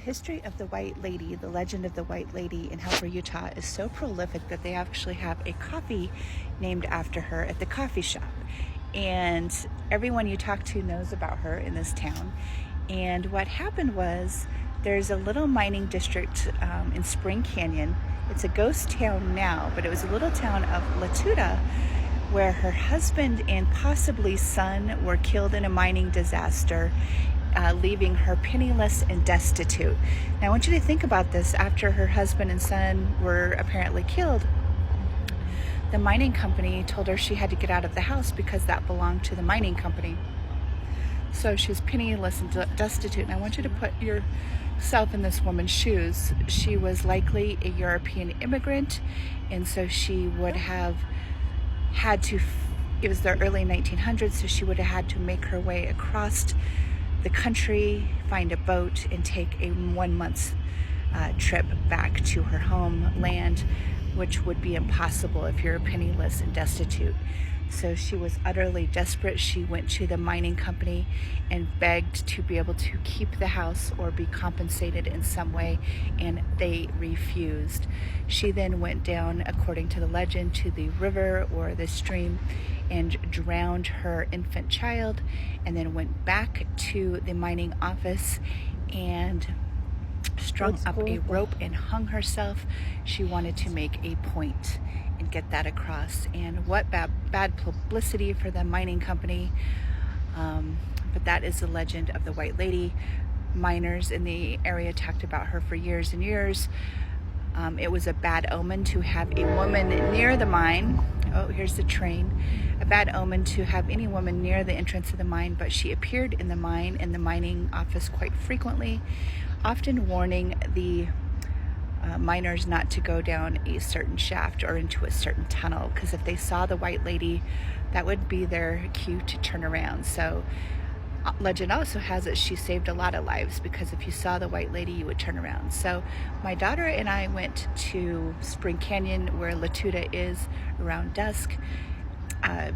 history of the White Lady, the legend of the White Lady in Helper, Utah is so prolific that they actually have a coffee named after her at the coffee shop. And everyone you talk to knows about her in this town. And what happened was there's a little mining district in Spring Canyon. It's a ghost town now, but it was a little town of Latuda where her husband and possibly son were killed in a mining disaster, leaving her penniless and destitute. Now I want you to think about this. After her husband and son were apparently killed, the mining company told her she had to get out of the house because that belonged to the mining company. So she was penniless and destitute. And I want you to put yourself in this woman's shoes. She was likely a European immigrant, and so she would have had to, it was the early 1900s, so she would have had to make her way across the country, find a boat, and take a 1 month trip back to her homeland, which would be impossible if you're penniless and destitute. So she was utterly desperate. She went to the mining company and begged to be able to keep the house or be compensated in some way, and they refused. She then went down, according to the legend, to the river or the stream and drowned her infant child, and then went back to the mining office and strung up a rope and hung herself. She wanted to make a point and get that across. And what bad publicity for the mining company. But that is the legend of the White Lady. Miners in the area talked about her for years and years. It was a bad omen to have a woman near the mine. Oh, here's the train. A bad omen to have any woman near the entrance of the mine, but she appeared in the mine and the mining office quite frequently, often warning the miners not to go down a certain shaft or into a certain tunnel, because if they saw the White Lady, that would be their cue to turn around. So legend also has it she saved a lot of lives, because if you saw the White Lady, you would turn around. So my daughter and I went to Spring Canyon, where Latuda is, around dusk. I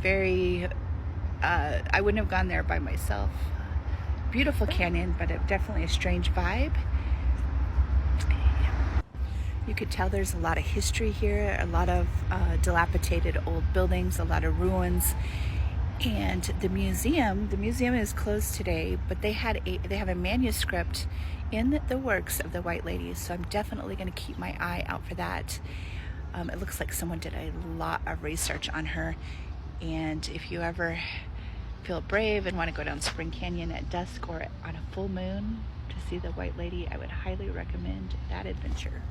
wouldn't have gone there by myself. Beautiful canyon, but definitely a strange vibe. You could tell there's a lot of history here, a lot of dilapidated old buildings, a lot of ruins. And the museum is closed today, but they have a manuscript in the works of the White Lady, so I'm definitely going to keep my eye out for that. It looks like someone did a lot of research on her, and if you ever feel brave and want to go down Spring Canyon at dusk or on a full moon to see the White Lady, I would highly recommend that adventure.